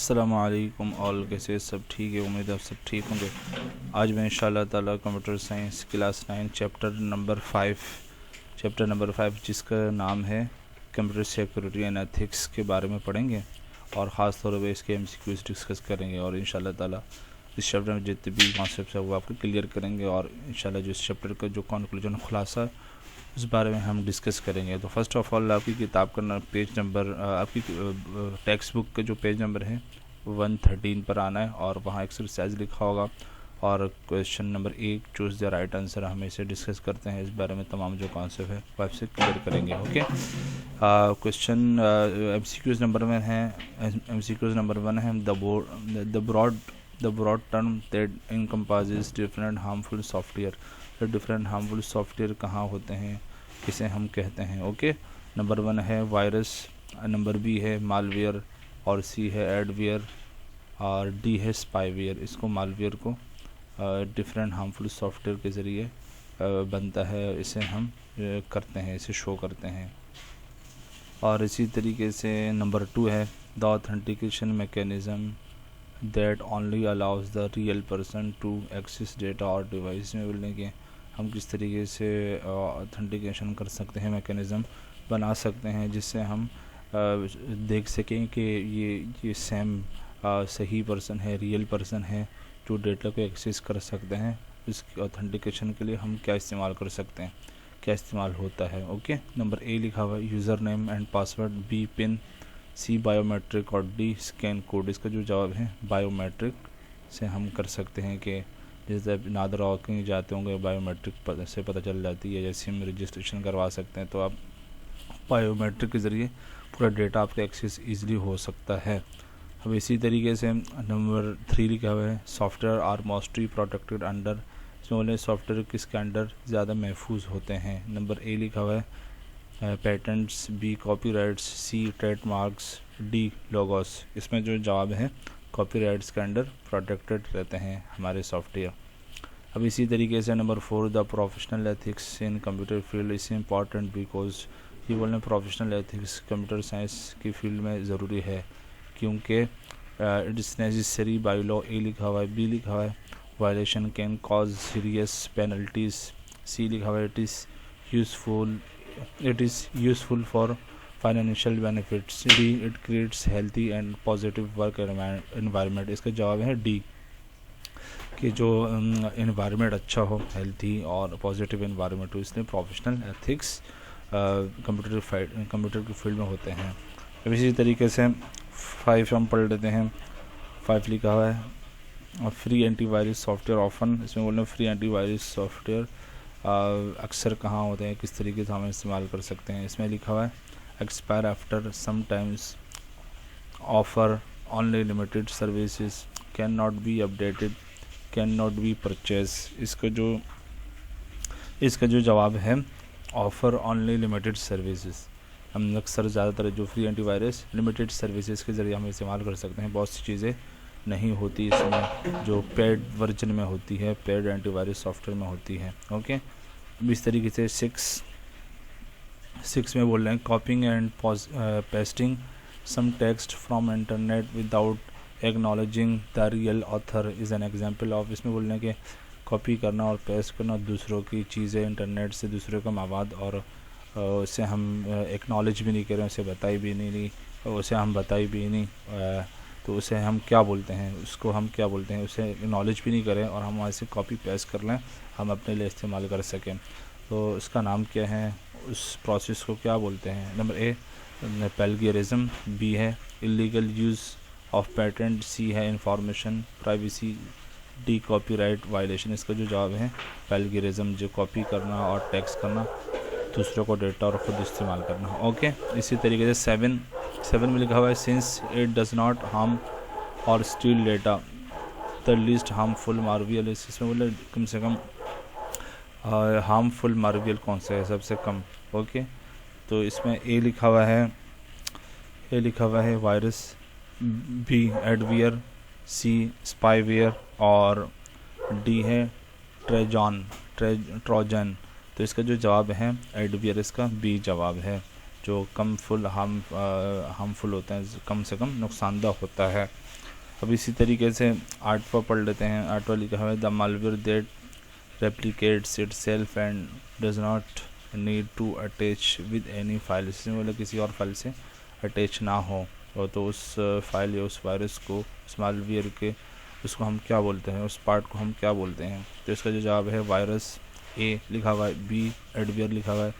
अस्सलामु अलैकुम ऑल, कैसे सब ठीक है। उम्मीद है आप सब ठीक होंगे। आज मैं इंशाल्लाह ताला computer science class 9 chapter number 5 जिसका नाम है कंप्यूटर सिक्योरिटी एंड एथिक्स के बारे में पढ़ेंगे और ख़ास तौर पर इसके MCQs डिस्कस करेंगे और इंशाल्लाह ताला इस चैप्टर में जितने भी कॉन्सेप्ट्स है वो आपको क्लियर करेंगे और इंशाल्लाह जो इस चैप्टर का जो कंक्लूजन खुलासा उस बारे में हम डिस्कस करेंगे। तो फर्स्ट ऑफ ऑल आपकी किताब का पेज नंबर, आपकी टेक्स्ट बुक का जो पेज नंबर है 113 पर आना है और वहाँ एक्सरसाइज लिखा होगा और question number 1 choose the right answer हम इसे डिस्कस करते हैं। इस बारे में तमाम जो कॉन्सेप्ट है वो आपसे क्लियर करेंगे। ओके, क्वेश्चन MCQs नंबर 1 है the broad term that encompasses different harmful software. Different harmful software कहाँ होते हैं, किसे हम कहते हैं। ओके, नंबर 1 है वायरस, नंबर B है मालवेयर और C है एडवेयर और D है स्पाईवेयर। इसको मालवेयर को डिफरेंट हार्मफुल सॉफ्टवेयर के ज़रिए बनता है, इसे हम करते हैं, इसे शो करते हैं। और इसी तरीके से नंबर 2 है the authentication mechanism that only allows the real person to access data और डिवाइस। में बोलने के हम किस तरीके से ऑथेंटिकेशन कर सकते हैं, मैकेनिज़्म बना सकते हैं जिससे हम देख सकें कि ये सेम सही पर्सन है, रियल पर्सन है जो डेटा को एक्सेस कर सकते हैं। इस ऑथेंटिकेशन के लिए हम क्या इस्तेमाल कर सकते हैं, क्या इस्तेमाल होता है। ओके, नंबर A लिखा हुआ है user name and password, B pin, C biometric और D स्कैन कोड। इसका जो जवाब है बायोमेट्रिक से हम कर सकते हैं कि जैसे नादर कहीं जाते होंगे बायोमेट्रिक से पता चल जाती है, जैसे हम रजिस्ट्रेशन करवा सकते हैं तो आप बायोमेट्रिक के ज़रिए पूरा डेटा आपका एक्सेस ईज़िली हो सकता है। अब इसी तरीके से नंबर 3 लिखा हुआ है software are mostly protected under. इसमें बोले सॉफ्टवेयर किसके अंडर ज़्यादा महफूज होते हैं। नंबर A लिखा हुआ है patents, B copyrights, C trademarks, D logos. इसमें जो जवाब है कॉपीराइट्स के अंडर प्रोटेक्टेड रहते हैं हमारे सॉफ्टवेयर। अब इसी तरीके से number 4 the professional ethics in computer field is important because. ये बोलने प्रोफेशनल एथिक्स कंप्यूटर साइंस की फील्ड में ज़रूरी है क्योंकि it is necessary by law. A लिखा हुआ है, B लिखा हुआ है violation can cause serious penalties, C लिखा हुआ है it is useful for financial benefits, D it creates healthy and positive work environment. इसका जवाब है D कि जो एनवायरनमेंट अच्छा हो, हेल्थी और पॉजिटिव एनवायरनमेंट हो, इसलिए प्रोफेशनल एथिक्स कंप्यूटर की फील्ड में होते हैं। अब इसी तरीके से 5 हम पढ़ लेते हैं। 5 लिखा हुआ है फ्री एंटीवायरस सॉफ्टवेयर ऑफन। इसमें बोल रहे हैं फ्री एंटीवायरस सॉफ्टवेयर अक्सर कहाँ होते हैं, किस तरीके से हम इस्तेमाल कर सकते हैं। इसमें लिखा हुआ है expire after sometimes, offer only limited services, can not be updated, can not be purchase. इसका जो जवाब है ऑफ़र ओनली लिमिटेड सर्विसेज। हम अक्सर ज़्यादातर जो फ्री एंटीवायरस लिमिटेड सर्विसेज के ज़रिए हम इस्तेमाल कर सकते हैं। बहुत सी चीज़ें नहीं होती इसमें जो पेड वर्जन में होती है, पेड एंटीवायरस सॉफ्टवेयर में होती है। ओके, अब इस तरीके से 6 में बोल रहे हैं copying and pasting some text from internet without acknowledging the real author is an example of. इसमें बोल रहे हैं कि कॉपी करना और पेस्ट करना दूसरों की चीज़ें इंटरनेट से, दूसरों का मवाद, और उसे हम एक्नॉलेज भी नहीं करें, उसे बताई भी नहीं, उसे हम बताई भी नहीं, तो उसे हम क्या बोलते हैं, उसको हम क्या बोलते हैं, उसे एक्नॉलेज भी नहीं करें और हम वहाँ से कॉपी पेस्ट कर लें, हम अपने लिए इस्तेमाल कर सकें, तो उसका नाम क्या है, उस प्रोसेस को क्या बोलते हैं। नंबर A प्लेगियरिज्म, B है illegal use of patent, C है information privacy, D copyright violation. इसका जो जवाब है प्लेगियरिज्म, जो कॉपी करना और टेक्स्ट करना, दूसरों को डेटा और ख़ुद इस्तेमाल करना। ओके, इसी तरीके से 7 में लिखा हुआ है since it does not harm और steal data the least harmful malware. इसमें बोले कम से कम हार्मफुल मार्वियल कौन सा है, सबसे कम। ओके, तो इसमें A लिखा हुआ है virus, B adware, C spyware और D है ट्रोजन। तो इसका जो जवाब है एडवेयर, इसका B जवाब है। जो हार्मफुल होते हैं, कम से कम नुकसानदा होता है। अब इसी तरीके से 8 पर पढ़ लेते हैं। 8 वाली लिखा है the malware that replicates itself and does not need to attach with any file, इसमें मतलब किसी और फाइल से अटैच ना हो, और तो उस फाइल या उस वायरस को, उस मालवेयर के, उसको हम क्या बोलते हैं, उस पार्ट को हम क्या बोलते हैं? तो इसका जो जवाब है वायरस, ए लिखा हुआ है, बी एडवेयर लिखा हुआ है,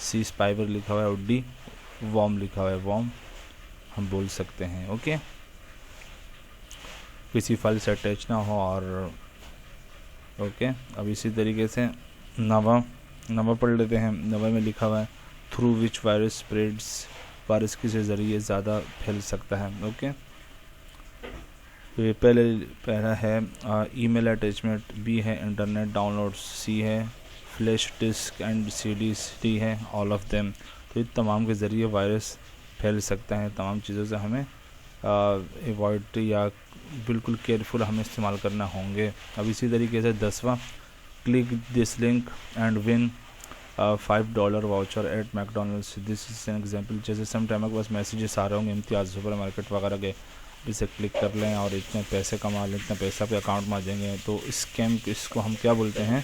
सी स्पाइवेयर लिखा हुआ है, और डी वॉर्म लिखा हुआ है। वॉर्म हम बोल सकते हैं। ओके, किसी फाइल से अटैच ना हो। और ओके, अब इसी तरीके से नवा पढ़ लेते हैं। नवा में लिखा हुआ है through which virus spreads, virus के ज़रिए ज़्यादा फैल सकता है। ओके, तो ये पहला है ईमेल अटैचमेंट, बी है इंटरनेट डाउनलोड, सी है flash disk and CDs, D है ऑल ऑफ देम। तो इन तमाम के ज़रिए वायरस फैल सकता है। तमाम चीज़ों से हमें अवॉइड या बिल्कुल केयरफुल हमें इस्तेमाल करना होंगे। अब इसी तरीके से 10वां, click this link and win $5 voucher at McDonald's, this is an example. जैसे सम टाइम के पास मैसेजेस आ रहे होंगे इम्तियाज़ सुपर मार्केट वगैरह के, इसे क्लिक कर लें और इतने पैसे कमा लें, इतने पैसा पे अकाउंट में आ जाएंगे। तो स्कैम, इसको हम क्या बोलते हैं?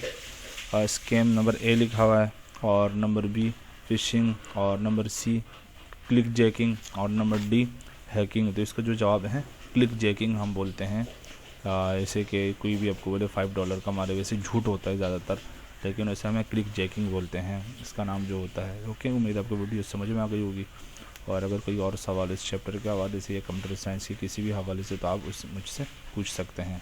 स्कैम। नंबर ए लिखा हुआ है, और नंबर बी फिशिंग, और नंबर सी क्लिक जैकिंग, और नंबर डी हैकिंग। तो इसका जो जवाब है क्लिक जैकिंग हम बोलते हैं। ऐसे कि कोई भी आपको बोले $5 कमा रहे, वैसे झूठ होता है ज़्यादातर, लेकिन वैसे हमें क्लिक जैकिंग बोलते हैं, इसका नाम जो होता है। ओके, उम्मीद आपको वीडियो समझ में आ गई होगी। और अगर कोई और सवाल इस चैप्टर के हवाले से या कंप्यूटर साइंस के किसी भी हवाले से, तो आप मुझसे पूछ सकते हैं।